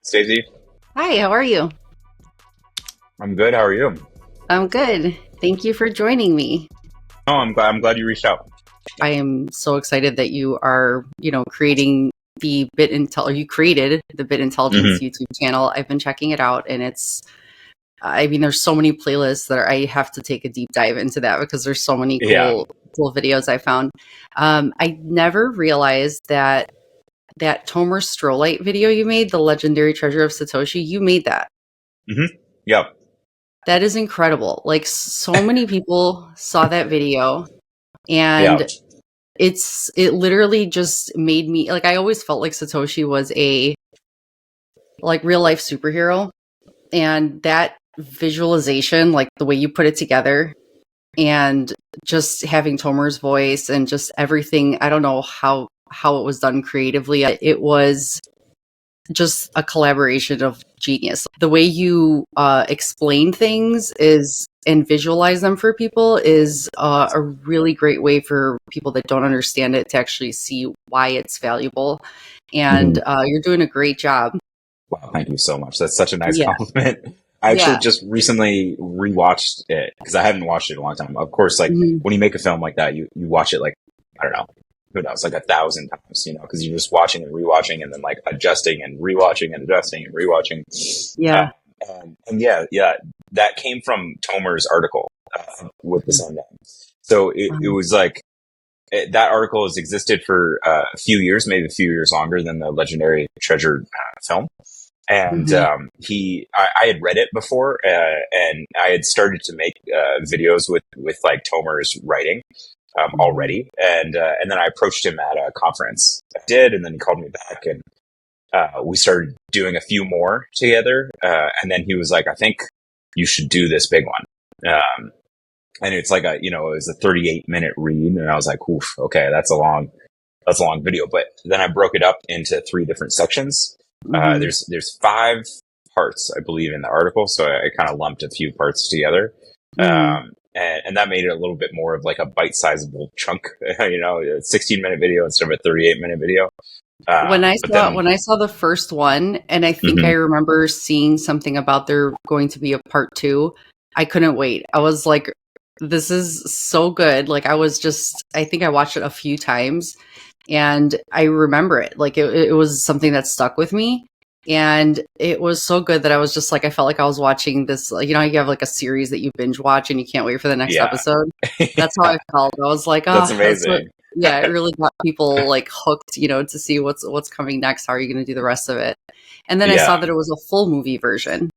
Staci, Hi, how are you? I'm good. How are you? I'm good. Thank you for joining me. Oh, I'm glad you reached out. I am so excited that you are, creating the or you created the BitIntelligence Hmm. YouTube channel. I've been checking it out and there's so many playlists that I have to take a deep dive into that because there's so many Yeah. cool videos I found. I never realized that Tomer Strolite video you made, the legendary treasure of Satoshi, you made that. Hmm. Yeah. That is incredible. Like, so many people saw that video, Yeah. and it literally just made me, like, I always felt like Satoshi was a like real life superhero, and that visualization, like the way you put it together, and just having Tomer's voice and just everything, I don't know how it was done creatively. It was just a collaboration of genius. The way you explain things and visualize them for people is a really great way for people that don't understand it to actually see why it's valuable. And Hmm. you're doing a great job. Wow. Thank you so much. That's such a nice Yeah. compliment. I actually Yeah. just recently rewatched it because I hadn't watched it in a long time. Of course, like Mhm. when you make a film like that, you watch it like, I don't know, who knows, like 1,000 times, because you're just watching and rewatching and then like adjusting and rewatching and adjusting and rewatching. Yeah. And yeah, that came from Tomer's article with the same name. So it was like, that article has existed for a few years, maybe a few years longer than the legendary treasure film. And Mhm. I had read it before, and I had started to make videos with like Tomer's writing already, and then I approached him at a conference. I did, and then he called me back, and we started doing a few more together. And then he was like, "I think you should do this big one." And it's like it was a 38-minute read, and I was like, "Oof, okay, that's a long video." But then I broke it up into 3 different sections. Mhm. There's 5 parts, I believe, in the article, so I kind of lumped a few parts together, Mhm. and that made it a little bit more of like a bite-sizable chunk, a 16-minute video instead of a 38-minute video. But then, When I saw the first one, and I think I mhm, remember seeing something about there going to be a part 2, I couldn't wait. I was like, this is so good. Like, I think I watched it a few times, and I remember it. Like, it was something that stuck with me. And it was so good that I was just like, I felt like I was watching this, like, you have like a series that you binge watch and you can't wait for the next yeah, episode. That's how I felt. I was like, that's oh, amazing. yeah, it really got people like hooked, to see what's coming next. How are you going to do the rest of it? And then I Yeah. saw that it was a full movie version.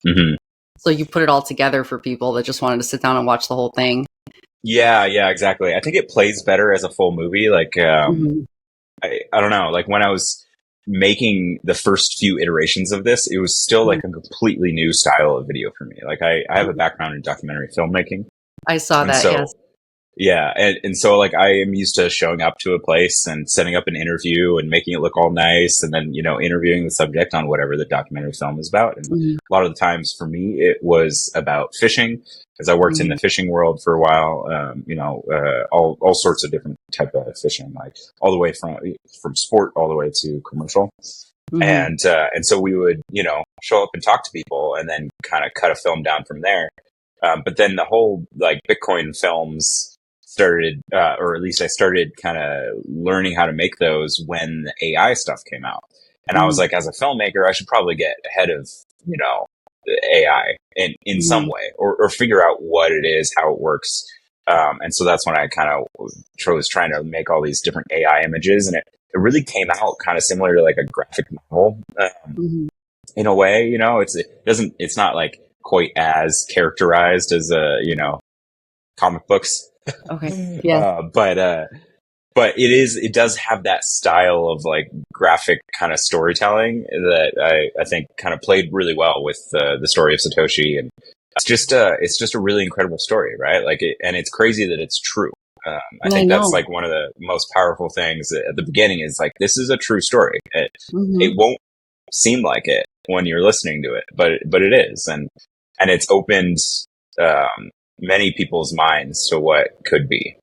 Hmm. So you put it all together for people that just wanted to sit down and watch the whole thing. Yeah, exactly. I think it plays better as a full movie. Like, Hmm. I don't know, like when I was making the first few iterations of this, it was still like a completely new style of video for me. Like I have a background in documentary filmmaking. I saw And that, yes. so, yeah. And so like I am used to showing up to a place and setting up an interview and making it look all nice. And then, interviewing the subject on whatever the documentary film is about. And Hmm. a lot of the times for me, it was about fishing because I worked in the fishing world for a while. All sorts of different type of fishing, like all the way from sport all the way to commercial. Hmm. And so we would, show up and talk to people and then kind of cut a film down from there. But then the whole like Bitcoin films started, or at least I started kind of learning how to make those when the AI stuff came out. And I was Hmm. like, as a filmmaker, I should probably get ahead of, the AI in some Hmm. way, or figure out what it is, how it works. And so that's when I kind of was trying to make all these different AI images, and it really came out kind of similar to like a graphic novel, Hmm. in a way. It's not like quite as characterized as comic books. Okay. Yeah. But it does have that style of like graphic kind of storytelling that I think kind of played really well with the story of Satoshi. And it's just a really incredible story, right? Like and it's crazy that it's true. I I think that's know. like one of the most powerful things at the beginning is like, this is a true story. It Hmm. won't seem like it when you're listening to it, but it is, and it's opened many people's minds to what could be.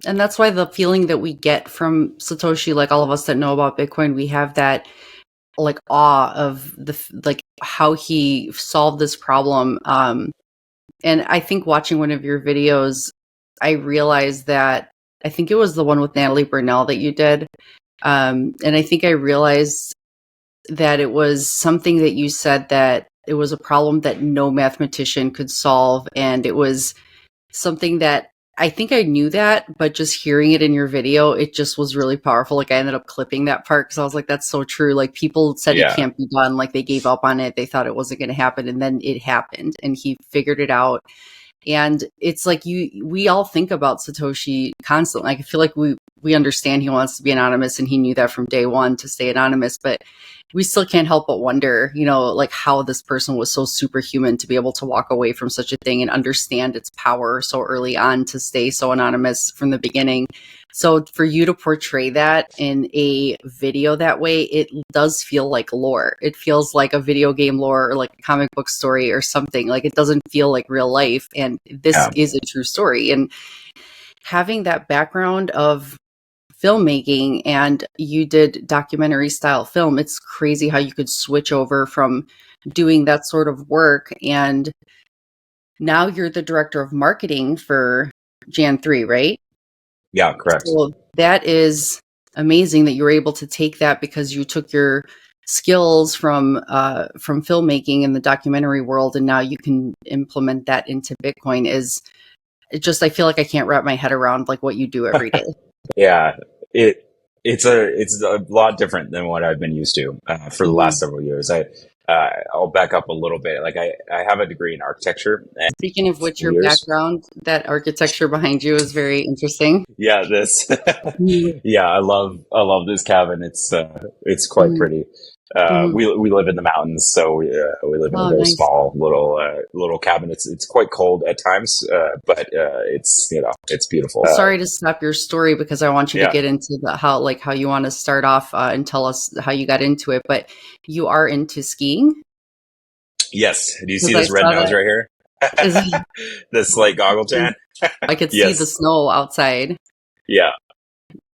And that's why the feeling that we get from Satoshi, like all of us that know about Bitcoin, we have that like awe of like how he solved this problem. And I think watching one of your videos, I realized that I think it was the one with Natalie Burnell that you did. And I think I realized that it was something that you said that it was a problem that no mathematician could solve. And it was something that I think I knew that, but just hearing it in your video, it just was really powerful. Like I ended up clipping that part because I was like, that's so true. Like people said it can't be done. Like they gave up on it. They thought it wasn't going to happen. And then it happened and he figured it out. And it's like we all think about Satoshi constantly. Like I feel like we understand he wants to be anonymous and he knew that from day one to stay anonymous, but we still can't help but wonder, you know, like how this person was so superhuman to be able to walk away from such a thing and understand its power so early on to stay so anonymous from the beginning. So for you to portray that in a video that way, it does feel like lore. It feels like a video game lore or like a comic book story or something. Like it doesn't feel like real life. And this is a true story. And having that background of filmmaking and you did documentary style film, it's crazy how you could switch over from doing that sort of work. And now you're the director of marketing for Jan 3, right? Yeah, correct. So that is amazing that you were able to take that because you took your skills from filmmaking in the documentary world and now you can implement that into Bitcoin. Is it just, I feel like I can't wrap my head around like what you do every day. Yeah, it's a lot different than what I've been used to for the last several years. I'll back up a little bit. Like I have a degree in architecture. And speaking of which, your background, that architecture behind you is very interesting. Yeah, this. Yeah, I love this cabin. It's quite pretty. We live in the mountains, so we live in a very small little cabin. It's quite cold at times, but it's it's beautiful. Sorry to stop your story because I want you to get into how you want to start off and tell us how you got into it. But you are into skiing. Yes. Do you see this red nose right here? This like goggle tan. I could see the snow outside. Yeah.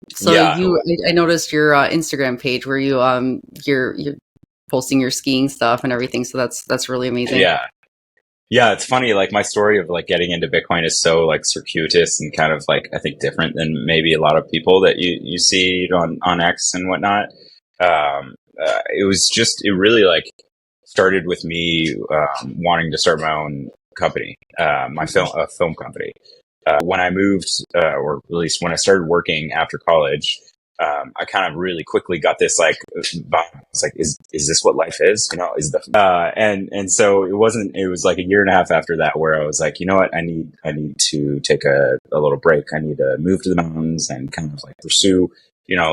So I noticed your Instagram page where you're posting your skiing stuff and everything. So that's really amazing. Yeah. It's funny. Like my story of like getting into Bitcoin is so like circuitous and kind of like I think different than maybe a lot of people that you see on X and whatnot. It really like started with me wanting to start my own company, my film company. When I moved, or at least when I started working after college, I kind of really quickly got this like vibe. I was like, is this what life is? You know, and so it was like a year and a half after that where I was like, you know what, I need to take a little break. I need to move to the mountains and kind of like pursue,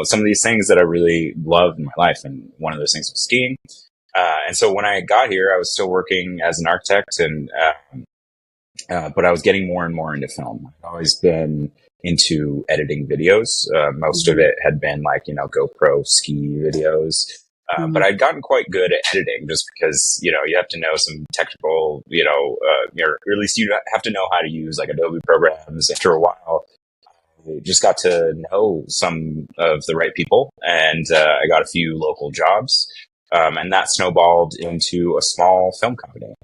some of these things that I really love in my life. And one of those things was skiing. And so when I got here, I was still working as an architect but I was getting more and more into film. I've always been into editing videos. Most of it had been like, GoPro ski videos. But I'd gotten quite good at editing just because, you have to know some technical, or at least you have to know how to use like Adobe programs. After a while, I just got to know some of the right people and I got a few local jobs. And that snowballed into a small film company.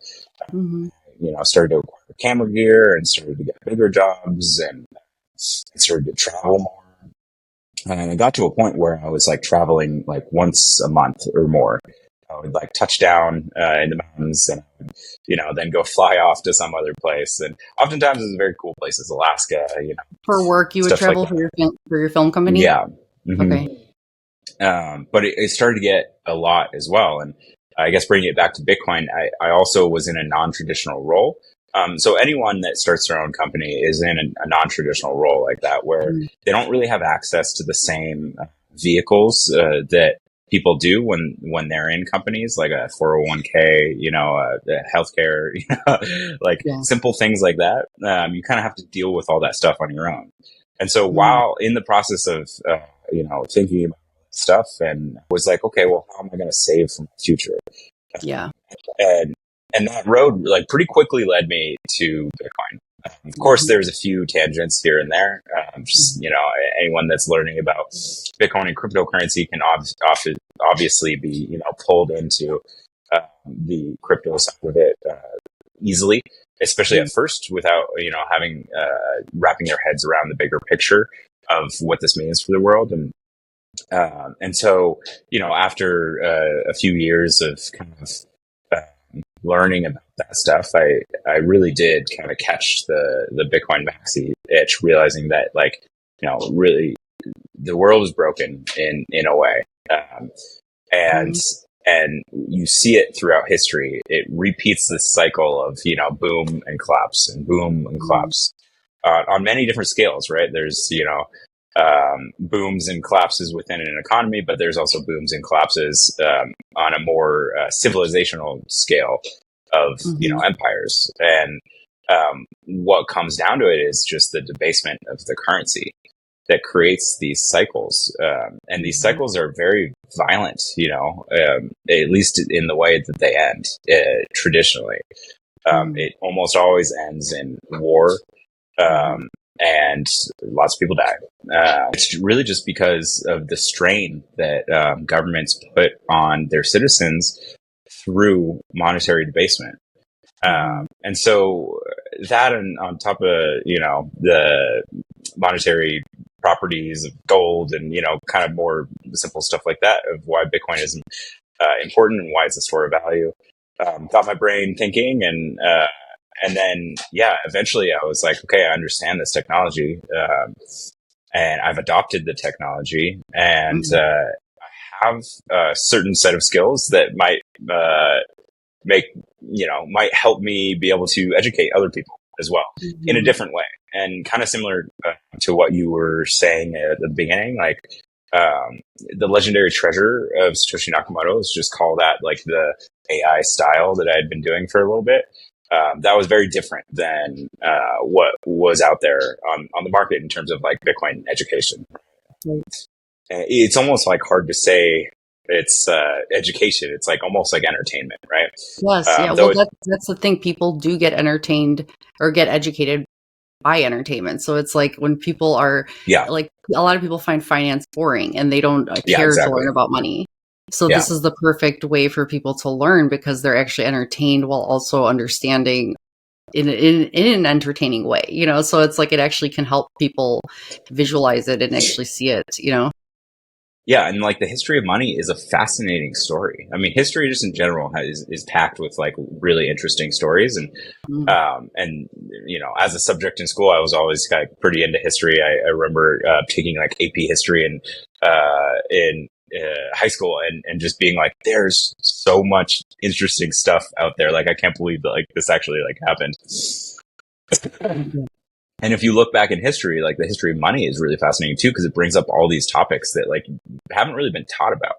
Started to acquire camera gear and started to get bigger jobs and started to travel more. And I got to a point where I was like traveling like once a month or more. I would like touch down in the mountains and then go fly off to some other place. And oftentimes it's very cool places, Alaska, For work, you would travel like for your film company? Yeah. Okay. But it started to get a lot as well. And I guess bringing it back to Bitcoin, I also was in a non-traditional role. So anyone that starts their own company is in a non-traditional role like that, where they don't really have access to the same vehicles that people do when they're in companies, like a 401k, healthcare, simple things like that. You kind of have to deal with all that stuff on your own. And so while in the process of, thinking about stuff, and was like, okay, well, how am I going to save for my future? Yeah. and and that road like pretty quickly led me to Bitcoin. Of course, there's a few tangents here and there. Just anyone that's learning about Bitcoin and cryptocurrency can obviously be pulled into the crypto side of it easily, especially at first, without having wrapping their heads around the bigger picture of what this means for the world. And so after a few years of kind of learning about that stuff, I really did kind of catch the Bitcoin maxi itch, realizing that really the world is broken in a way, and you see it throughout history. It repeats this cycle of boom and collapse and boom and collapse on many different scales. Right? There's booms and collapses within an economy, but there's also booms and collapses on a more civilizational scale of empires. And what comes down to it is just the debasement of the currency that creates these cycles, and these cycles are very violent. At least in the way that they end traditionally. It almost always ends in war. And lots of people die. It's really just because of the strain that governments put on their citizens through monetary debasement. And so that, and on top of the monetary properties of gold and kind of more simple stuff like that, of why Bitcoin is important and why it's a store of value, got my brain thinking. And then, eventually I was like, okay, I understand this technology, and I've adopted the technology, and I have a certain set of skills that might might help me be able to educate other people as well in a different way. And kind of similar to what you were saying at the beginning, like the legendary treasure of Satoshi Nakamoto, is just call that like the AI style that I had been doing for a little bit. That was very different than what was out there on the market in terms of like Bitcoin education. Right. It's almost like hard to say it's education. It's like almost like entertainment, right? Yes, yeah. Well, that's the thing. People do get entertained or get educated by entertainment. So it's like when people are like, a lot of people find finance boring and they don't care to learn about money. So this is the perfect way for people to learn, because they're actually entertained while also understanding in an entertaining way, so it's like it actually can help people visualize it and actually see it, Yeah, and like the history of money is a fascinating story. I mean, history just in general is packed with like really interesting stories, and as a subject in school, I was always kind of pretty into history. I remember taking like AP history in high school and just being like, there's so much interesting stuff out there. Like, I can't believe that like this actually like happened. And if you look back in history, like the history of money is really fascinating too, because it brings up all these topics that like haven't really been taught about.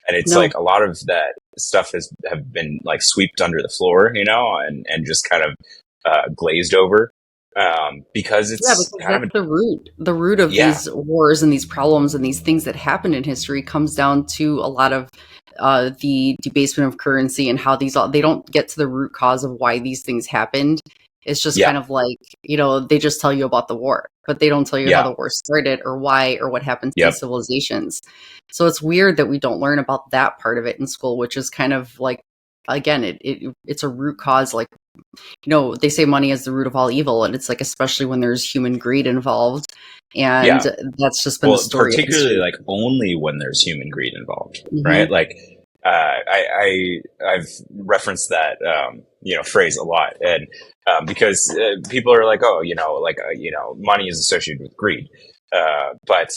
And it's like a lot of that stuff have been like swept under the floor, and just kind of glazed over. Because it's because that's the root of these wars and these problems and these things that happened in history comes down to a lot of the debasement of currency and how they don't get to the root cause of why these things happened. It's just kind of like, they just tell you about the war, but they don't tell you how the war started or why or what happened to civilizations. So it's weird that we don't learn about that part of it in school, which is kind of like, again, it's a root cause. Like, they say money is the root of all evil, and it's like, especially when there's human greed involved. And that's just been the story. Particularly like only when there's human greed involved, right? Like, I've referenced that, phrase a lot, and because people are like, oh, money is associated with greed, but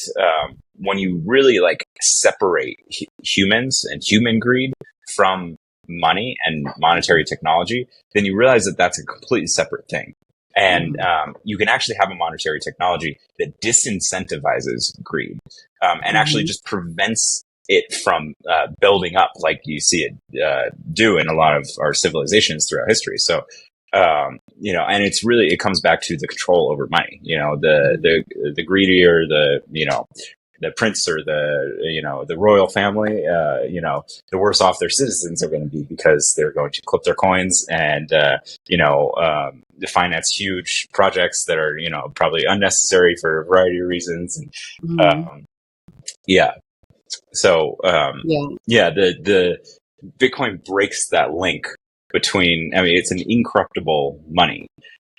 when you really like separate humans and human greed from money and monetary technology, then you realize that that's a completely separate thing. And you can actually have a monetary technology that disincentivizes greed and actually just prevents it from building up like you see it do in a lot of our civilizations throughout history. So, and it comes back to the control over money. The greedier, the the prince or the royal family, the worse off their citizens are going to be, because they're going to clip their coins and, finance huge projects that are, probably unnecessary for a variety of reasons. And, So, the Bitcoin breaks that link between, it's an incorruptible money,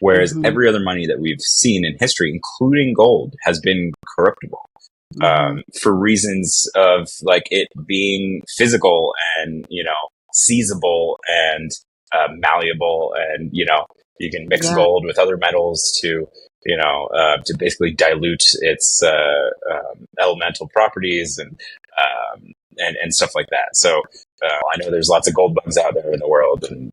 whereas every other money that we've seen in history, including gold, has been corruptible. For reasons of like it being physical and, seizable and, malleable, and, you can mix gold with other metals to basically dilute its, elemental properties and stuff like that. So, I know there's lots of gold bugs out there in the world, and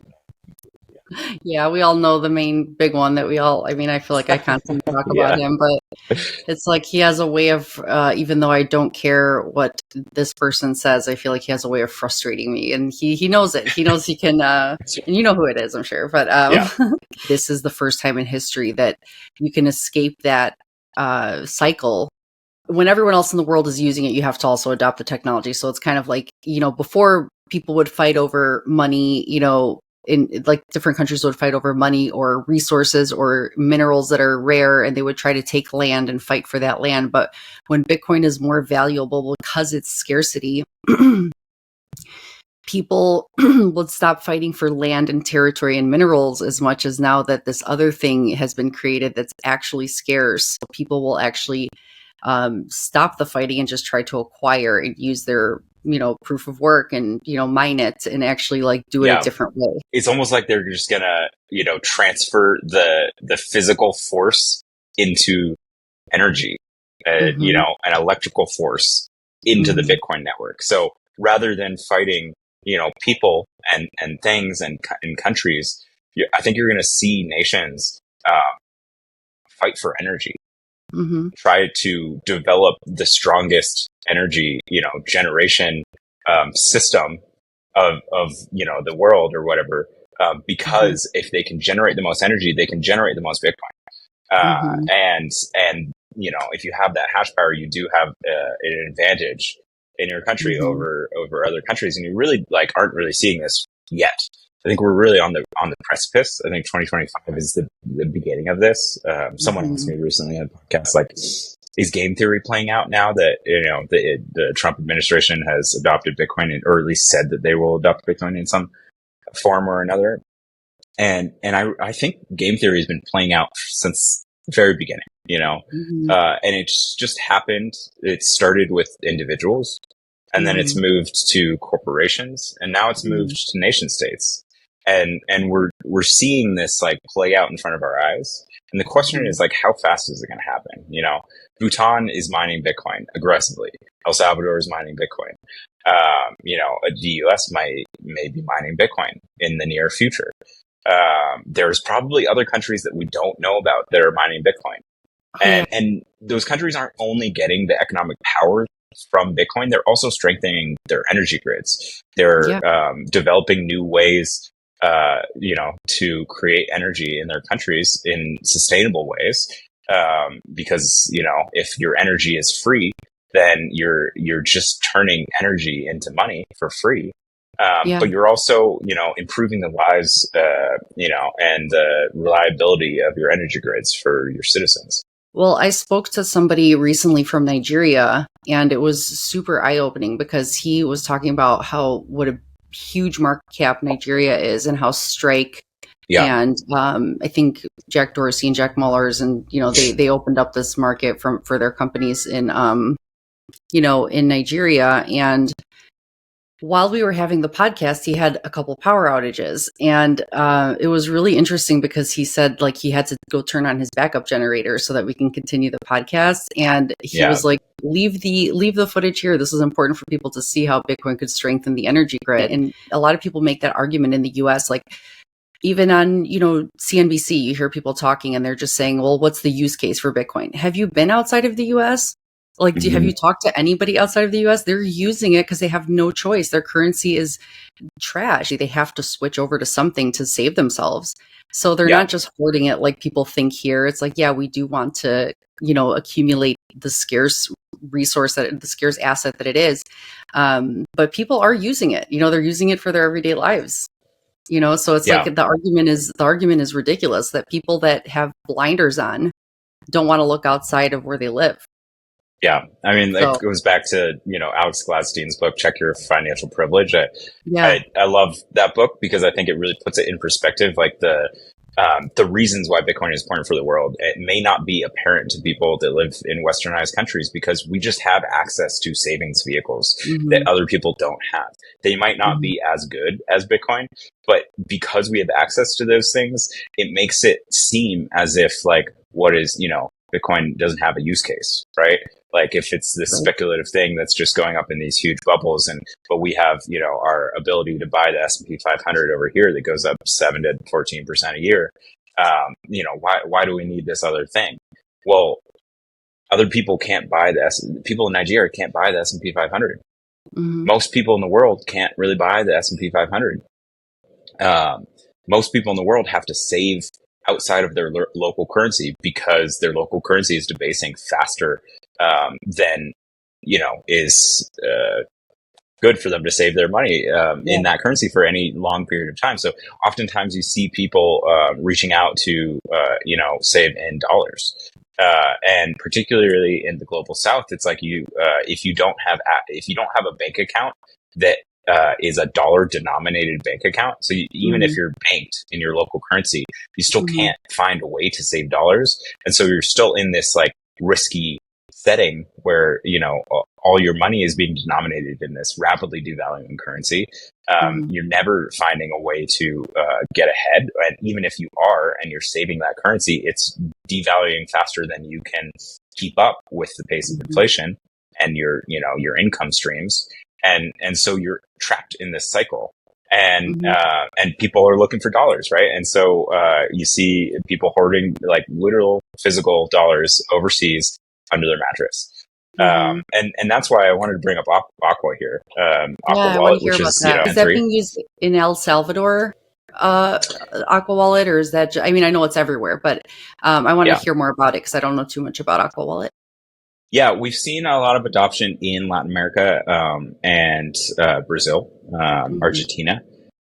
yeah, we all know the main big one that I feel like I constantly talk about him, but it's like he has a way of, even though I don't care what this person says, I feel like he has a way of frustrating me, and he knows it. He knows he can, and you know who it is, I'm sure, but this is the first time in history that you can escape that cycle. When everyone else in the world is using it, you have to also adopt the technology. So it's kind of like, before people would fight over money, in like different countries would fight over money or resources or minerals that are rare, and they would try to take land and fight for that land. But when Bitcoin is more valuable because it's scarcity, people would stop fighting for land and territory and minerals as much as now that this other thing has been created that's actually scarce. People will actually stop the fighting and just try to acquire and use their proof of work and, mine it and actually like do it a different way. It's almost like they're just gonna, transfer the physical force into energy, an electrical force into the Bitcoin network. So rather than fighting, people and things and countries, I think you're going to see nations fight for energy. Try to develop the strongest energy, generation system of the world or whatever, because if they can generate the most energy, they can generate the most Bitcoin. And if you have that hash power, you do have an advantage in your country over other countries, and you really aren't really seeing this yet. I think we're really on the precipice. I think 2025 is the beginning of this. Someone asked me recently on a podcast, is game theory playing out now that, the Trump administration has adopted Bitcoin, or at least said that they will adopt Bitcoin in some form or another. And I think game theory has been playing out since the very beginning, and it's just happened. It started with individuals, and then it's moved to corporations, and now it's moved to nation states. And we're seeing this play out in front of our eyes. And the question is how fast is it going to happen? Bhutan is mining Bitcoin aggressively. El Salvador is mining Bitcoin. The US may be mining Bitcoin in the near future. There's probably other countries that we don't know about that are mining Bitcoin. And those countries aren't only getting the economic power from Bitcoin, they're also strengthening their energy grids. They're developing new ways to create energy in their countries in sustainable ways. Because, if your energy is free, then you're just turning energy into money for free. But you're also, improving the lives, and the reliability of your energy grids for your citizens. Well, I spoke to somebody recently from Nigeria, and it was super eye-opening because he was talking about what a huge market cap Nigeria is, and how Strike and I think Jack Dorsey and Jack Mullers, and they opened up this market for their companies in in Nigeria. And while we were having the podcast, he had a couple power outages, and it was really interesting because he said he had to go turn on his backup generator so that we can continue the podcast. And he was like, leave the footage here. This is important for people to see how Bitcoin could strengthen the energy grid. And a lot of people make that argument in the US, even on, CNBC, you hear people talking and they're just saying, well, what's the use case for Bitcoin? Have you been outside of the US? Have you talked to anybody outside of the US? They're using it because they have no choice. Their currency is trash. They have to switch over to something to save themselves. So they're not just hoarding it like people think here. It's we do want to, accumulate the scarce resource the scarce asset that it is. But people are using it. They're using it for their everyday lives. So it's like the argument is ridiculous that people that have blinders on don't want to look outside of where they live. Yeah. I mean, it goes back to, Alex Gladstein's book, Check Your Financial Privilege. I love that book because I think it really puts it in perspective, like the reasons why Bitcoin is important for the world. It may not be apparent to people that live in westernized countries because we just have access to savings vehicles that other people don't have. They might not be as good as Bitcoin, but because we have access to those things, it makes it seem as if like Bitcoin doesn't have a use case, right? Like if it's this speculative thing that's just going up in these huge bubbles, but we have, our ability to buy the S&P 500 over here that goes up 7 to 14% a year. Why do we need this other thing? Well, other people can't buy people in Nigeria can't buy the S&P 500. Most people in the world can't really buy the S&P 500. Most people in the world have to save outside of their local currency because their local currency is debasing faster than is good for them to save their money in that currency for any long period of time. So oftentimes you see people reaching out to save in dollars, and particularly in the global South, it's like if you don't have a bank account that is a dollar denominated bank account. So even if you're banked in your local currency, you still can't find a way to save dollars. And so you're still in this like risky setting where, all your money is being denominated in this rapidly devaluing currency. You're never finding a way to get ahead. And even if you are, and you're saving that currency, it's devaluing faster than you can keep up with the pace of inflation and your income streams. And so you're trapped in this cycle, and people are looking for dollars, right? And so you see people hoarding like literal physical dollars overseas under their mattress. And that's why I wanted to bring up Aqua here. Aqua Wallet, which is is that being used in El Salvador? Aqua Wallet, or is that? I mean, I know it's everywhere, but I want to hear more about it because I don't know too much about Aqua Wallet. Yeah, we've seen a lot of adoption in Latin America and Brazil, Argentina.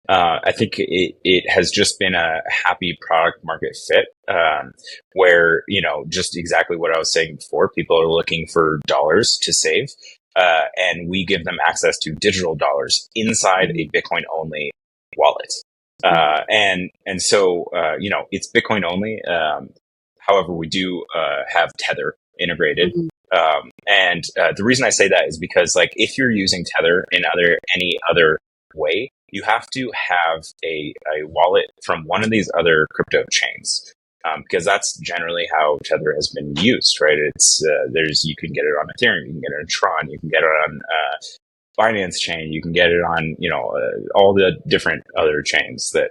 I think it has just been a happy product market fit where, just exactly what I was saying before, people are looking for dollars to save, and we give them access to digital dollars inside a Bitcoin only wallet. And so, it's Bitcoin only. However, we do have Tether integrated. And the reason I say that is because, like, if you're using Tether in any other way, you have to have a wallet from one of these other crypto chains, because that's generally how Tether has been used, right? It's you can get it on Ethereum, you can get it on Tron, you can get it on Binance chain, you can get it on all the different other chains that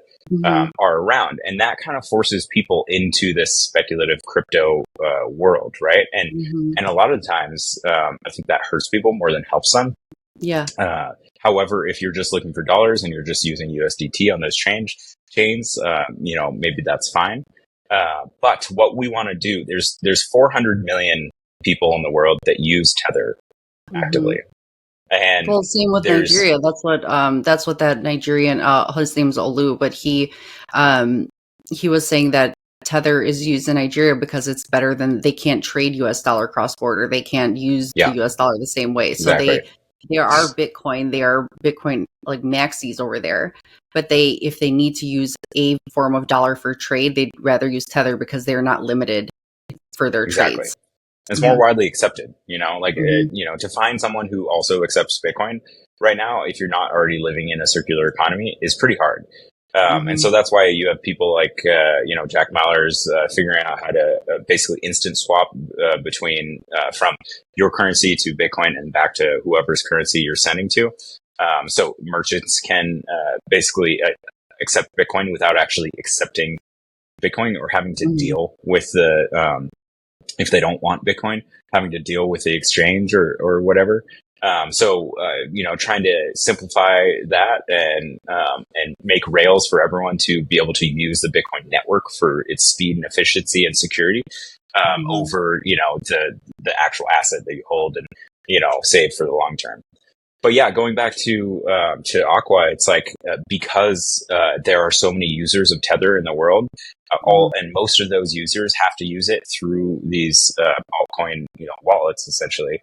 are around, and that kind of forces people into this speculative crypto world, right? And a lot of times, I think that hurts people more than helps them. Yeah. However, if you're just looking for dollars and you're just using USDT on those chains, maybe that's fine. But what we want to do, there's 400 million people in the world that use Tether actively. And well, same with Nigeria. That's what that Nigerian, his name's Olu, but he was saying that Tether is used in Nigeria because it's better than, they can't trade US dollar cross border. They can't use the US dollar the same way. So they are Bitcoin like maxis over there, but if they need to use a form of dollar for trade, they'd rather use Tether because they're not limited for their trades. It's more widely accepted, to find someone who also accepts Bitcoin right now, if you're not already living in a circular economy, is pretty hard. And so that's why you have people like, Jack Mallers figuring out how to basically instant swap between from your currency to Bitcoin and back to whoever's currency you're sending to. So merchants can basically accept Bitcoin without actually accepting Bitcoin or having to deal with the if they don't want Bitcoin, having to deal with the exchange or whatever. Trying to simplify that and make rails for everyone to be able to use the Bitcoin network for its speed and efficiency and security over, the actual asset that you hold and, save for the long term. But yeah, going back to Aqua, it's like because there are so many users of Tether in the world, and most of those users have to use it through these altcoin wallets. Essentially,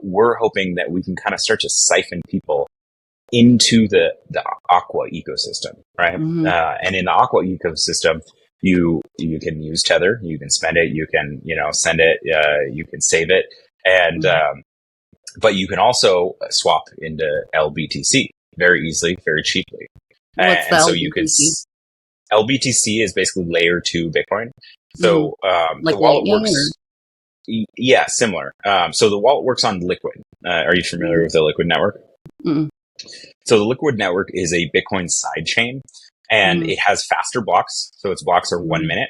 we're hoping that we can kind of start to siphon people into the Aqua ecosystem, right? And in the Aqua ecosystem, you can use Tether, you can spend it, you can send it, you can save it, and but you can also swap into LBTC very easily, very cheaply. What's and the so LBTC? you can. LBTC is basically layer 2 Bitcoin. So like the wallet Lightning, works. Yeah, similar. So the wallet works on Liquid. Are you familiar with the Liquid network? So the Liquid network is a Bitcoin sidechain, and it has faster blocks. So its blocks are 1 minute.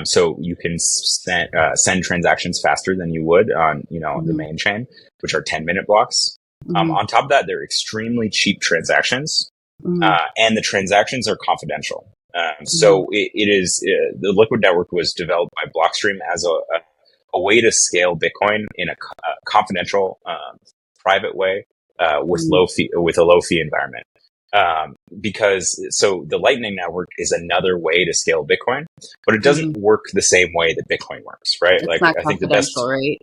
So you can send transactions faster than you would on the main chain, which are 10-minute blocks. On top of that, they're extremely cheap transactions, and the transactions are confidential. So it is the Liquid network was developed by Blockstream as a way to scale Bitcoin in a confidential, private way with a low fee environment. Because the Lightning network is another way to scale Bitcoin, but it doesn't work the same way that Bitcoin works, right? It's not confidential, right?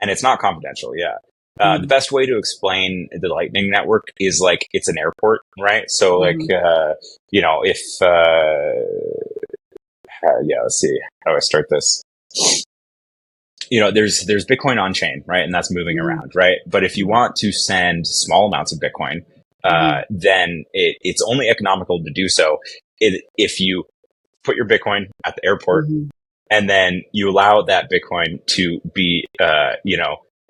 And it's not confidential, yeah. The best way to explain the Lightning network is like it's an airport, right? So like, if, let's see, how do I start this? There's Bitcoin on chain, right? And that's moving around, right? But if you want to send small amounts of Bitcoin, then it's only economical to do so if you put your Bitcoin at the airport and then you allow that Bitcoin to be,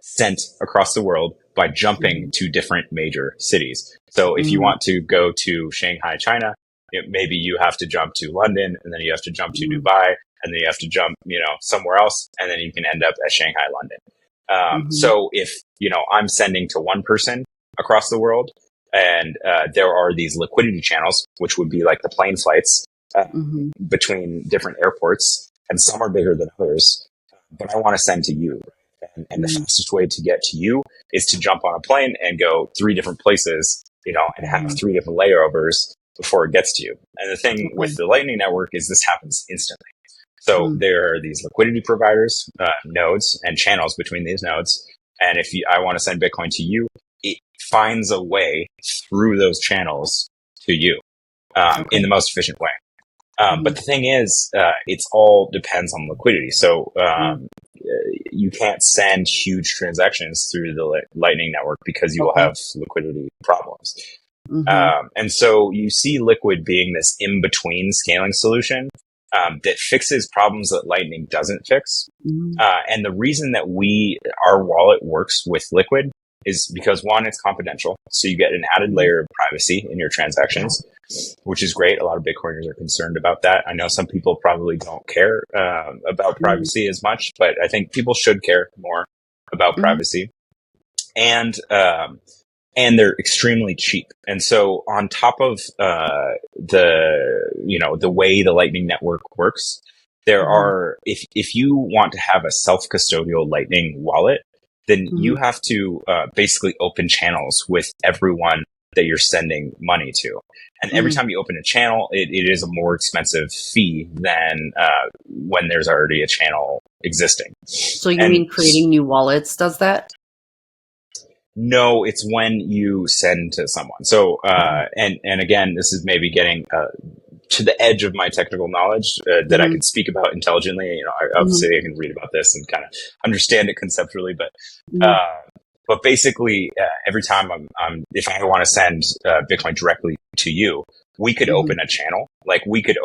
sent across the world by jumping to different major cities. So if you want to go to Shanghai, China, maybe you have to jump to London, and then you have to jump to Dubai, and then you have to jump, somewhere else, and then you can end up at Shanghai, London. So if, I'm sending to one person across the world, and there are these liquidity channels, which would be like the plane flights between different airports, and some are bigger than others, but I want to send to you. And the fastest way to get to you is to jump on a plane and go 3 different places, and have 3 different layovers before it gets to you. And the thing with the Lightning network is this happens instantly. So there are these liquidity providers, nodes, and channels between these nodes. And if I want to send Bitcoin to you, it finds a way through those channels to you in the most efficient way. But the thing is, it's all depends on liquidity. So you can't send huge transactions through the Lightning network because you will have liquidity problems. And so you see Liquid being this in-between scaling solution that fixes problems that Lightning doesn't fix. And the reason that our wallet works with Liquid is because, one, it's confidential. So you get an added layer of privacy in your transactions, which is great. A lot of Bitcoiners are concerned about that. I know some people probably don't care about privacy as much, but I think people should care more about privacy. And they're extremely cheap. And so on top of the way the Lightning network works, there are, if you want to have a self-custodial Lightning wallet, then you have to basically open channels with everyone that you're sending money to. And every time you open a channel, it is a more expensive fee than when there's already a channel existing. So you mean creating new wallets does that? No, it's when you send to someone. So, and again, this is maybe getting to the edge of my technical knowledge that I can speak about intelligently. Obviously I can read about this and kind of understand it conceptually, but basically, every time if I want to send Bitcoin directly to you, we could open a channel. Like we could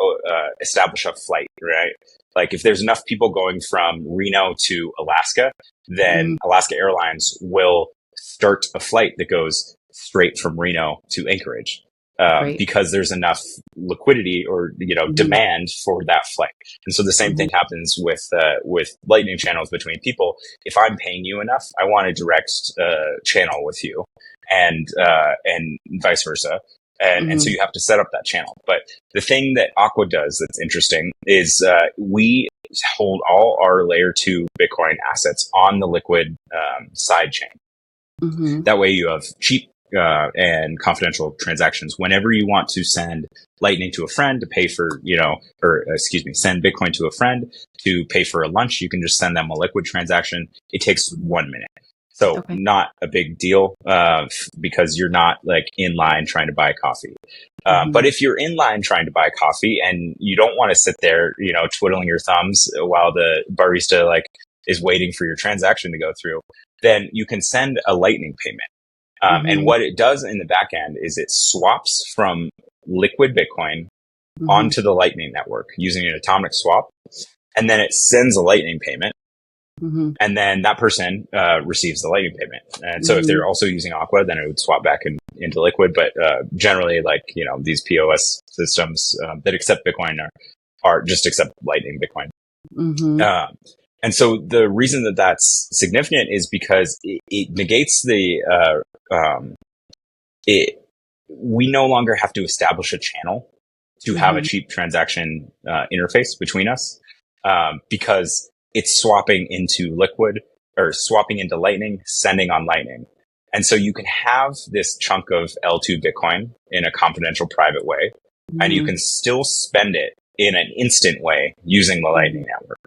establish a flight, right? Like if there's enough people going from Reno to Alaska, then Alaska Airlines will start a flight that goes straight from Reno to Anchorage. Because there's enough liquidity or demand for that flight. And so the same thing happens with Lightning channels between people. If I'm paying you enough, I want a direct channel with you, and vice versa. And so you have to set up that channel. But the thing that Aqua does that's interesting is we hold all our layer 2 Bitcoin assets on the Liquid side chain. Mm-hmm. That way you have cheap and confidential transactions. Whenever you want to send Lightning to a friend to pay for, send Bitcoin to a friend to pay for a lunch, you can just send them a Liquid transaction. It takes 1 minute. So not a big deal because you're not like in line trying to buy coffee. But if you're in line trying to buy coffee and you don't want to sit there, twiddling your thumbs while the barista like is waiting for your transaction to go through, then you can send a Lightning payment. And what it does in the back end is it swaps from Liquid Bitcoin onto the Lightning network using an atomic swap. And then it sends a Lightning payment. And then that person receives the Lightning payment. And so if they're also using Aqua, then it would swap back into Liquid. But generally, like, these POS systems that accept Bitcoin are just accept Lightning Bitcoin. And so the reason that that's significant is because it negates we no longer have to establish a channel to have a cheap transaction interface between us because it's swapping into Liquid or swapping into Lightning, sending on Lightning. And so you can have this chunk of L2 Bitcoin in a confidential private way, and you can still spend it in an instant way using the Lightning network.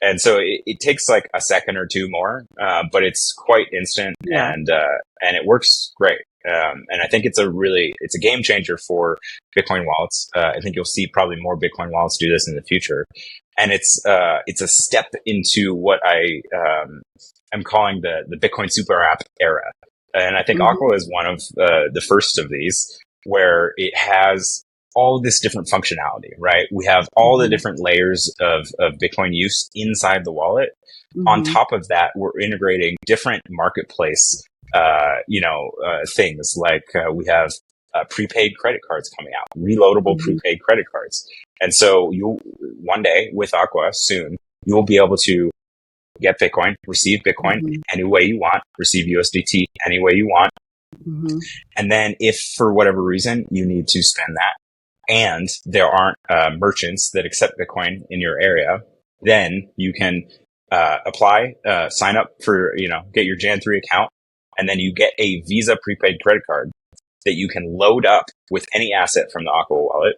And so it takes like a second or two more, but it's quite instant and it works great. And I think it's a game changer for Bitcoin wallets. I think you'll see probably more Bitcoin wallets do this in the future. And it's a step into what I am calling the Bitcoin super app era. And I think Aqua is one of the first of these where it has all of this different functionality, right? We have all the different layers of Bitcoin use inside the wallet. On top of that, we're integrating different marketplace, things like we have prepaid credit cards coming out, reloadable prepaid credit cards. And so one day with Aqua soon, you'll be able to get Bitcoin, receive Bitcoin any way you want, receive USDT any way you want. And then if for whatever reason you need to spend that, and there aren't merchants that accept Bitcoin in your area, then you can apply, sign up for, get your Jan 3 account, and then you get a Visa prepaid credit card that you can load up with any asset from the Aqua Wallet.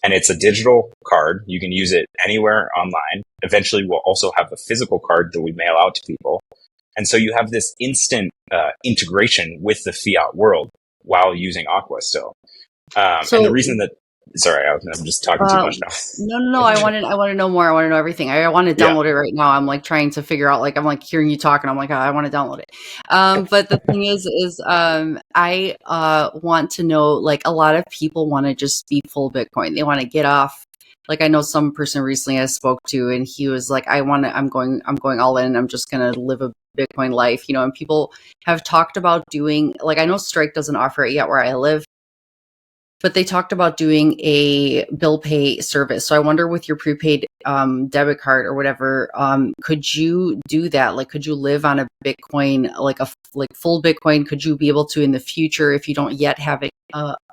And it's a digital card. You can use it anywhere online. Eventually, we'll also have a physical card that we mail out to people. And so you have this instant integration with the fiat world while using Aqua still. And the reason that sorry, I'm just talking too much now. No. I want to know more. I want to know everything. I want to download it right now. I'm like trying to figure out, like, I'm like hearing you talk and I'm like, oh, I want to download it. But the thing is I want to know, like, a lot of people want to just be full Bitcoin. They want to get off. Like, I know some person recently I spoke to and he was like, I'm going all in. I'm just going to live a Bitcoin life, and people have talked about doing, like, I know Strike doesn't offer it yet where I live, but they talked about doing a bill pay service. So I wonder, with your prepaid debit card or whatever, could you do that? Like, could you live on a Bitcoin, like full Bitcoin? Could you be able to in the future, if you don't yet have it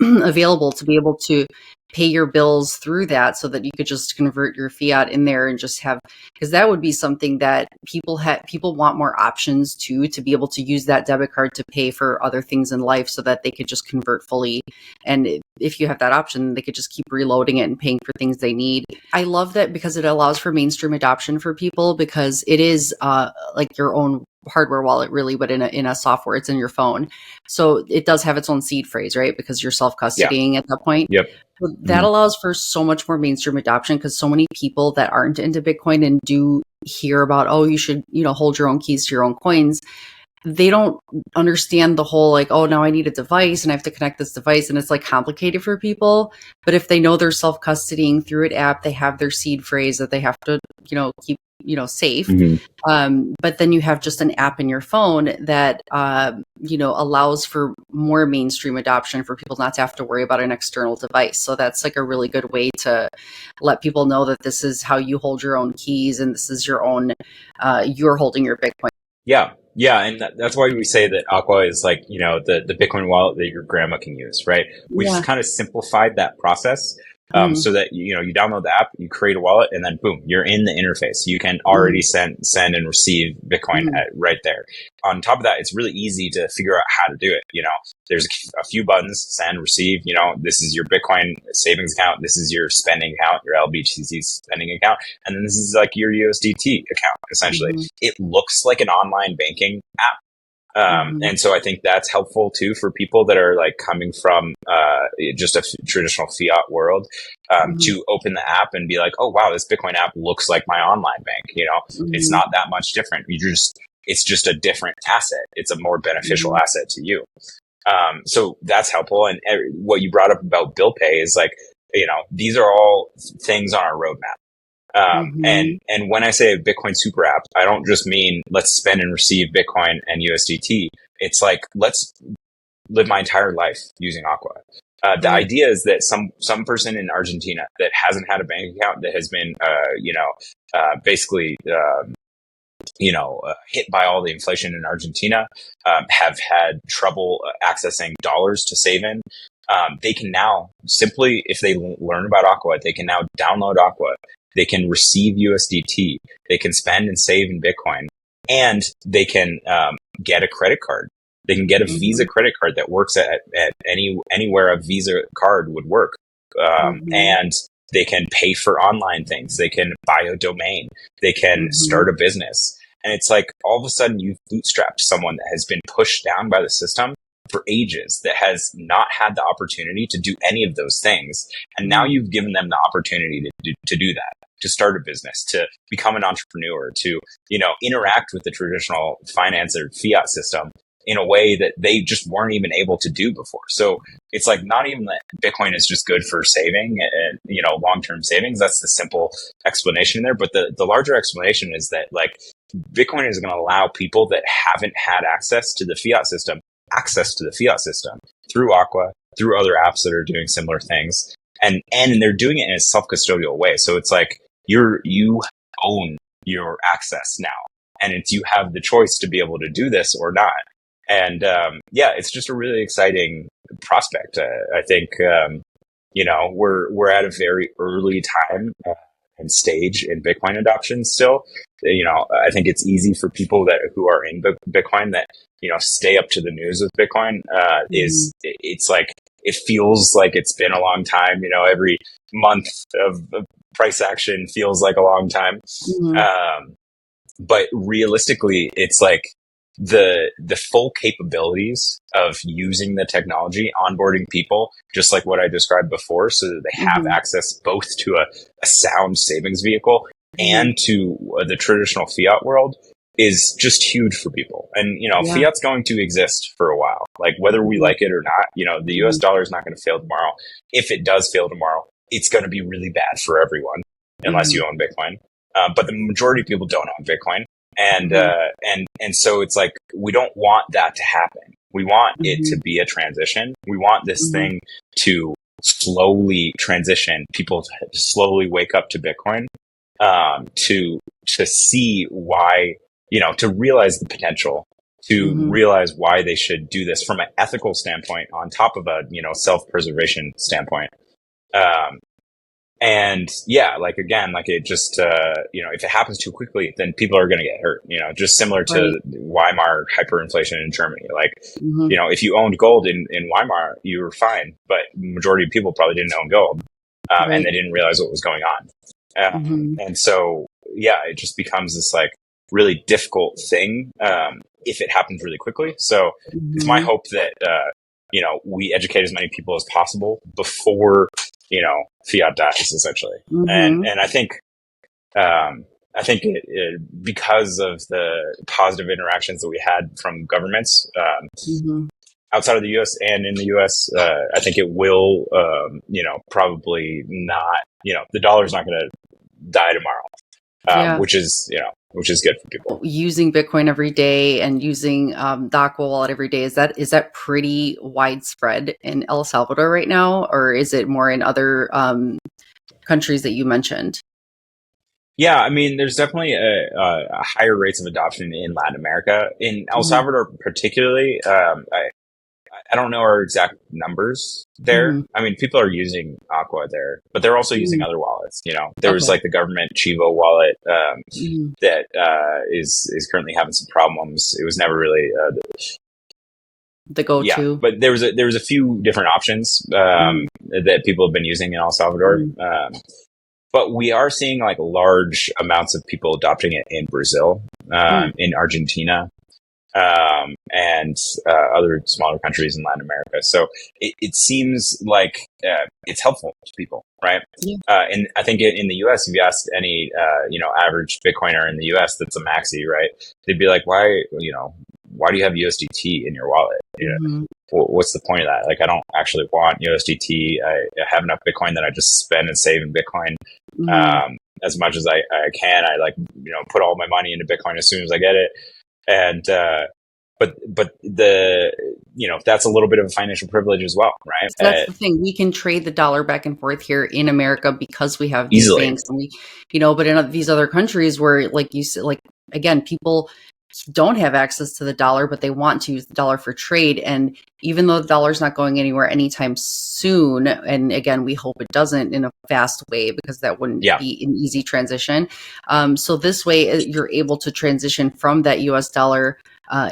available, to be able to pay your bills through that, so that you could just convert your fiat in there and just have, because that would be something that people want more options to be able to use that debit card to pay for other things in life, so that they could just convert fully. And if you have that option, they could just keep reloading it and paying for things they need. I love that because it allows for mainstream adoption for people, because it is like your own hardware wallet, really, but in a software. It's in your phone, so it does have its own seed phrase, right? Because you're self-custodying at that point. Yep. So that allows for so much more mainstream adoption, because so many people that aren't into Bitcoin and do hear about, oh, you should, hold your own keys to your own coins, they don't understand the whole, like, oh, now I need a device and I have to connect this device, and it's like complicated for people. But if they know they're self-custodying through an app, they have their seed phrase that they have to, keep, safe. But then you have just an app in your phone that, allows for more mainstream adoption for people not to have to worry about an external device. So that's like a really good way to let people know that this is how you hold your own keys, and this is your own, you're holding your Bitcoin. Yeah, and that's why we say that Aqua is like, the Bitcoin wallet that your grandma can use, right? We just kind of simplified that process So that, you download the app, you create a wallet, and then boom, you're in the interface. You can already send and receive Bitcoin right there. On top of that, it's really easy to figure out how to do it. There's a few buttons: send, receive. This is your Bitcoin savings account. This is your spending account, your LBTC spending account. And then this is like your USDT account, essentially. It looks like an online banking app. And so I think that's helpful too for people that are like coming from just a traditional fiat world, to open the app and be like, oh wow, this Bitcoin app looks like my online bank. It's not that much different. It's just a different asset. It's a more beneficial asset to you. So that's helpful. And what you brought up about bill pay is like, these are all things on our roadmap. And when I say a Bitcoin super app, I don't just mean let's spend and receive Bitcoin and USDT. It's like, let's live my entire life using Aqua. The idea is that some person in Argentina that hasn't had a bank account, that has been, basically, hit by all the inflation in Argentina, have had trouble accessing dollars to save in. They can now simply, if they learn about Aqua, they can now download Aqua. They can receive USDT. They can spend and save in Bitcoin, and they can get a credit card. They can get a Visa credit card that works at anywhere a Visa card would work, and they can pay for online things. They can buy a domain. They can start a business, and it's like all of a sudden you've bootstrapped someone that has been pushed down by the system for ages, that has not had the opportunity to do any of those things, and now you've given them the opportunity to do that. To start a business, to become an entrepreneur, to, interact with the traditional finance or fiat system in a way that they just weren't even able to do before. So it's like, not even that Bitcoin is just good for saving and, long-term savings. That's the simple explanation there. But the larger explanation is that like Bitcoin is going to allow people that haven't had access to the fiat system through Aqua, through other apps that are doing similar things. And they're doing it in a self-custodial way. So it's like, you own your access now, and you have the choice to be able to do this or not. And it's just a really exciting prospect. I think we're at a very early time and stage in Bitcoin adoption still. I think it's easy for people who are in Bitcoin that stay up to the news with Bitcoin. It's like, it feels like it's been a long time. Every month of price action feels like a long time. But realistically, it's like the full capabilities of using the technology, onboarding people, just like what I described before, so that they have access both to a sound savings vehicle and to the traditional fiat world, is just huge for people. And, fiat's going to exist for a while, like whether we like it or not. The US dollar is not going to fail tomorrow. If it does fail tomorrow, it's going to be really bad for everyone unless you own Bitcoin. But the majority of people don't own Bitcoin. And so it's like, we don't want that to happen. We want it to be a transition. We want this thing to slowly transition, people to slowly wake up to Bitcoin, to see why, to realize the potential, to realize why they should do this from an ethical standpoint, on top of a, self-preservation standpoint. And like, again, like it just, if it happens too quickly, then people are going to get hurt, just similar to Weimar hyperinflation in Germany. Like, if you owned gold in Weimar, you were fine, but the majority of people probably didn't own gold, and they didn't realize what was going on. And so, it just becomes this like really difficult thing, if it happens really quickly. So it's my hope that, we educate as many people as possible before, fiat dies, essentially. And I think because of the positive interactions that we had from governments, outside of the US and in the US, I think it will, probably not, the dollar's not going to die tomorrow, which is good for people. Using Bitcoin every day and using the Aqua Wallet every day, is that pretty widespread in El Salvador right now, or is it more in other countries that you mentioned? Yeah, I mean, there's definitely a higher rates of adoption in Latin America. In El Salvador, particularly, I don't know our exact numbers there. I mean, people are using Aqua there, but they're also using other wallets. You know, there was like the government Chivo wallet that is currently having some problems. It was never really the go-to. Yeah, but there was a few different options that people have been using in El Salvador. But we are seeing like large amounts of people adopting it in Brazil, in Argentina, and other smaller countries in Latin America. So it seems like it's helpful to people, right? And I think in the U.S., if you asked any average Bitcoiner in the U.S. that's a maxi, right, they'd be like, why do you have USDT in your wallet? You know, what's the point of that? Like, I don't actually want USDT. I have enough Bitcoin that I just spend and save in Bitcoin as much as I can. I put all my money into Bitcoin as soon as I get it. And but that's a little bit of a financial privilege as well, right? So that's the thing. We can trade the dollar back and forth here in America because we have these banks, and but in these other countries where, like you said, like again, people don't have access to the dollar, but they want to use the dollar for trade. And even though the dollar's not going anywhere anytime soon, and again, we hope it doesn't in a fast way, because that wouldn't be an easy transition. So this way you're able to transition from that US dollar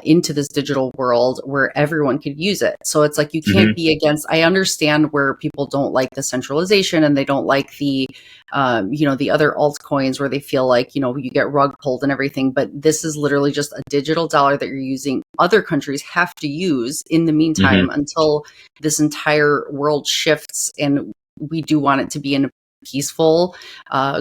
into this digital world where everyone could use it. So it's like, you can't be against, I understand where people don't like the centralization and they don't like the, the other altcoins where they feel like, you get rug pulled and everything, but this is literally just a digital dollar that you're using. Other countries have to use in the meantime until this entire world shifts. And we do want it to be in a peaceful,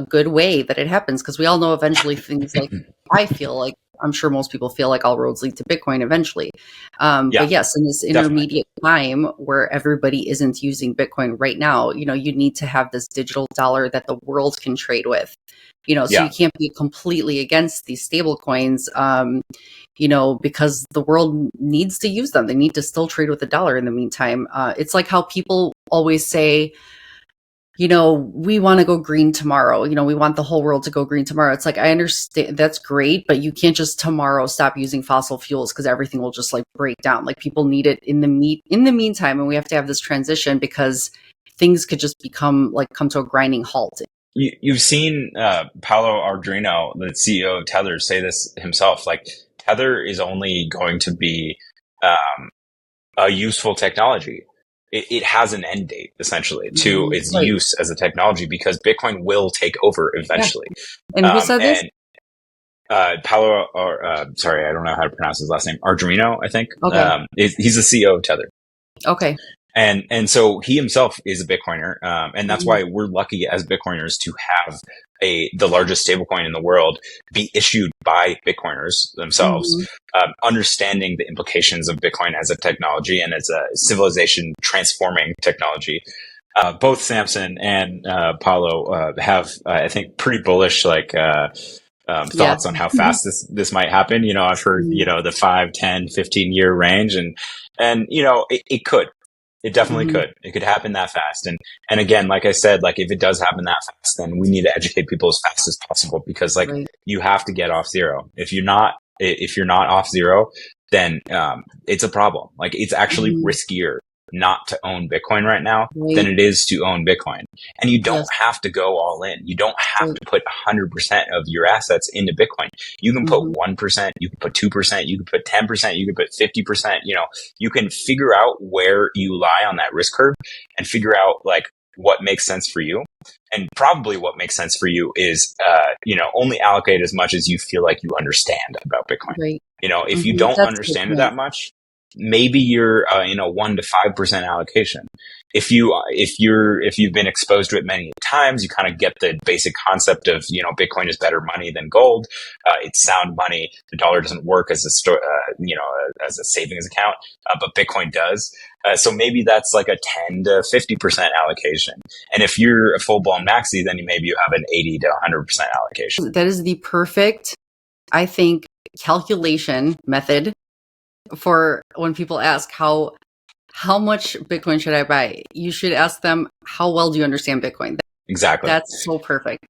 good way that it happens. Because we all know eventually things like, I feel like, I'm sure most people feel like all roads lead to Bitcoin eventually. But yes, in this intermediate time where everybody isn't using Bitcoin right now, you need to have this digital dollar that the world can trade with, so you can't be completely against these stable coins, because the world needs to use them. They need to still trade with the dollar in the meantime. It's like how people always say, we want to go green tomorrow. We want the whole world to go green tomorrow. It's like, I understand that's great, but you can't just tomorrow stop using fossil fuels because everything will just like break down. Like, people need it in the meantime. And we have to have this transition because things could just come to a grinding halt. You've seen Paolo Arduino, the CEO of Tether, say this himself. Like, Tether is only going to be a useful technology. It has an end date, essentially, to its use as a technology, because Bitcoin will take over eventually. And who said this? Paolo, sorry, I don't know how to pronounce his last name. Arduino, I think. Okay. He's the CEO of Tether. Okay. And so he himself is a Bitcoiner. And that's why we're lucky as Bitcoiners to have the largest stablecoin in the world be issued by Bitcoiners themselves, understanding the implications of Bitcoin as a technology and as a civilization transforming technology. Both Samson and Paulo have, I think, pretty bullish thoughts on how fast this might happen. I've heard the 5, 10, 15-year range, and it could. It definitely could. It could happen that fast. And again, like I said, like, if it does happen that fast, then we need to educate people as fast as possible, because you have to get off zero. If you're not off zero, then it's a problem. Like, it's actually riskier not to own Bitcoin right now than it is to own Bitcoin. And you don't have to go all in. You don't have to put 100% of your assets into Bitcoin. You can put 1%, you can put 2%, you can put 10%, you can put 50%. You can figure out where you lie on that risk curve and figure out like what makes sense for you. And probably what makes sense for you is, only allocate as much as you feel like you understand about Bitcoin. Right. If you don't understand it that much, maybe you're in a 1 to 5% allocation. If you've been exposed to it many times, you kind of get the basic concept of, Bitcoin is better money than gold. It's sound money. The dollar doesn't work as as a savings account, but Bitcoin does. So maybe that's like a 10 to 50% allocation. And if you're a full blown maxi, then maybe you have an 80 to 100% allocation. That is the perfect, I think, calculation method for when people ask how much Bitcoin should I buy? You should ask them, how well do you understand Bitcoin? Exactly. That's so perfect.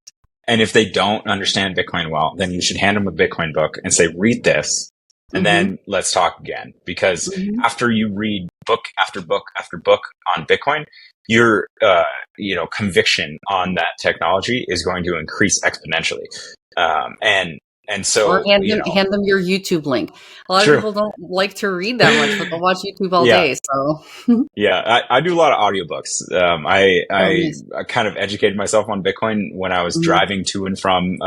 And if they don't understand Bitcoin well, then you should hand them a Bitcoin book and say, read this, and then let's talk again. Because after you read book after book after book on Bitcoin, your conviction on that technology is going to increase exponentially. And so, or hand them your YouTube link. A lot of people don't like to read that much, but they'll watch YouTube all day. So yeah, I do a lot of audiobooks. I kind of educated myself on Bitcoin when I was driving to and from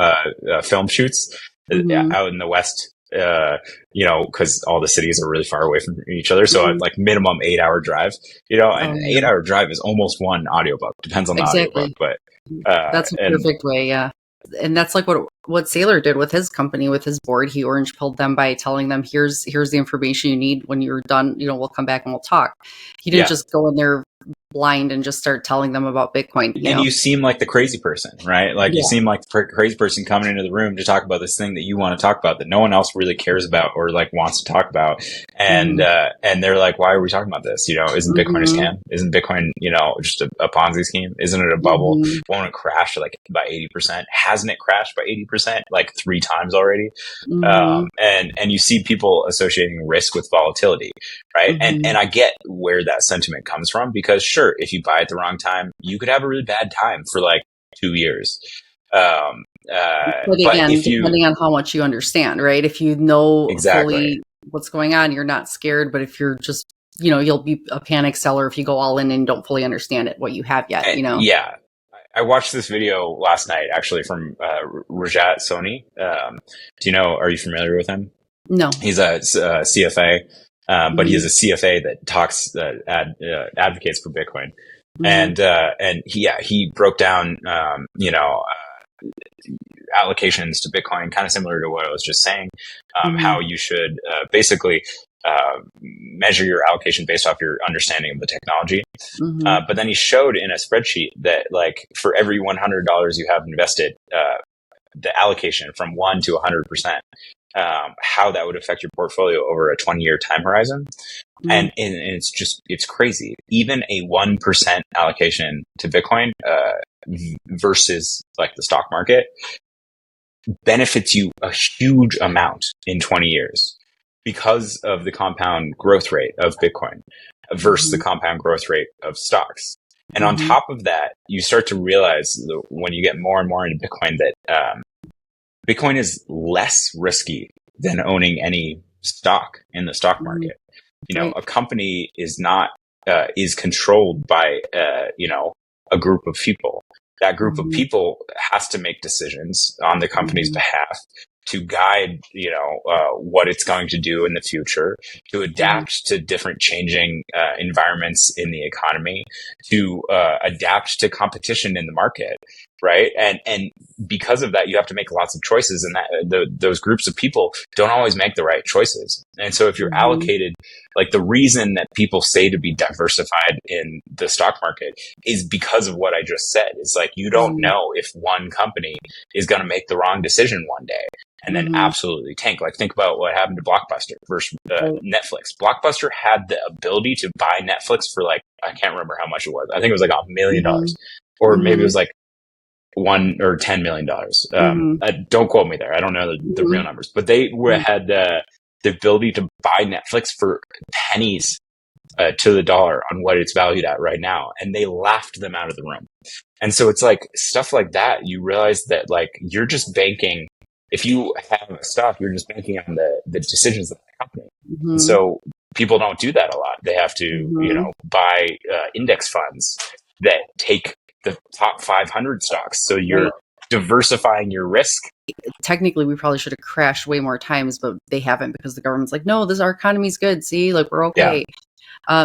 film shoots out in the West. Because all the cities are really far away from each other, so like minimum 8-hour drive. An 8-hour drive is almost one audiobook. Depends on the audiobook, but that's a perfect way. Yeah. And that's like what Saylor did with his company, with his board. He orange pilled them by telling them, here's the information you need. When you're done, we'll come back and we'll talk. He didn't just go in there blind and just start telling them about Bitcoin. You seem like the crazy person, right? Like you seem like the crazy person coming into the room to talk about this thing that you want to talk about that no one else really cares about or like wants to talk about. And they're like, why are we talking about this? Isn't Bitcoin a scam? Isn't Bitcoin, just a Ponzi scheme? Isn't it a bubble? Won't it crash like by 80%? Hasn't it crashed by 80% like 3 times already? And you see people associating risk with volatility, right? And I get where that sentiment comes from, because sure, if you buy at the wrong time, you could have a really bad time for like 2 years. But again, depending on how much you understand, right? If you know fully what's going on, you're not scared. But if you're just, you'll be a panic seller if you go all in and don't fully understand what you have yet, Yeah. I watched this video last night, actually, from Rajat Soni. Are you familiar with him? No. He's a CFA. But he is a CFA that talks, advocates for Bitcoin. And he broke down, allocations to Bitcoin, kind of similar to what I was just saying, how you should, basically, measure your allocation based off your understanding of the technology. But then he showed in a spreadsheet that like for every $100 you have invested, the allocation from 1 to 100%, how that would affect your portfolio over a 20-year time horizon. And it's crazy. Even a 1% allocation to Bitcoin, versus like the stock market benefits you a huge amount in 20 years because of the compound growth rate of Bitcoin versus the compound growth rate of stocks. And on top of that, you start to realize when you get more and more into Bitcoin that, Bitcoin is less risky than owning any stock in the stock market. A company is not, is controlled by, a group of people. That group of people has to make decisions on the company's behalf to guide, what it's going to do in the future, to adapt to different changing environments in the economy, to adapt to competition in the market, right? And because of that, you have to make lots of choices, and that those groups of people don't always make the right choices. And so if you're allocated, like the reason that people say to be diversified in the stock market is because of what I just said. It's like, you don't know if one company is going to make the wrong decision one day and then absolutely tank. Like think about what happened to Blockbuster versus Netflix. Blockbuster had the ability to buy Netflix for like, I can't remember how much it was. I think it was like $1 million or maybe it was like $1 or $10 million. Don't quote me there. I don't know the real numbers, but they had the ability to buy Netflix for pennies to the dollar on what it's valued at right now. And they laughed them out of the room. And so it's like stuff like that. You realize that like you're just banking. If you have a stock, you're just banking on the decisions of the company. And so people don't do that a lot. They have to, buy index funds that take the top 500 stocks. So you're diversifying your risk. Technically, we probably should have crashed way more times, but they haven't because the government's like, no, our economy's good. See, like we're okay.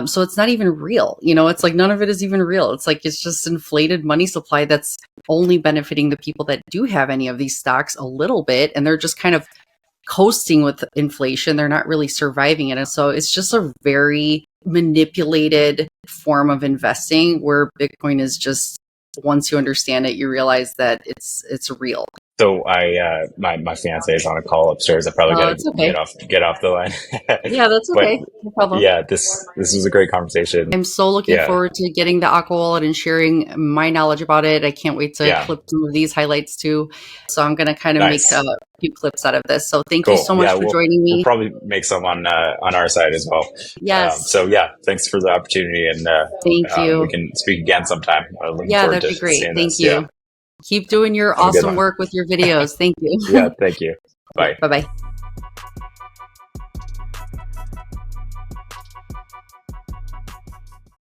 So it's not even real. It's like none of it is even real. It's like it's just inflated money supply that's only benefiting the people that do have any of these stocks a little bit. And they're just kind of coasting with inflation. They're not really surviving it. And so it's just a very manipulated form of investing where Bitcoin is just, once you understand it, you realize that it's real. So my fiance is on a call upstairs. I probably got to get off the line. Yeah, that's okay. No problem. Yeah, this was a great conversation. I'm so looking forward to getting the Aqua Wallet and sharing my knowledge about it. I can't wait to clip some of these highlights too. So I'm going to kind of make few clips out of this. So thank you Cool. so much Yeah, for joining we'll me. probably make some on our side as well. Yes. So yeah, thanks for the opportunity, and Thank you. we can speak again sometime. Looking Yeah, forward that'd to be great. seeing Thank this. you. Yeah. Keep doing your Have a good awesome one. work with your videos. Thank you. Yeah, thank you. Bye. Bye-bye.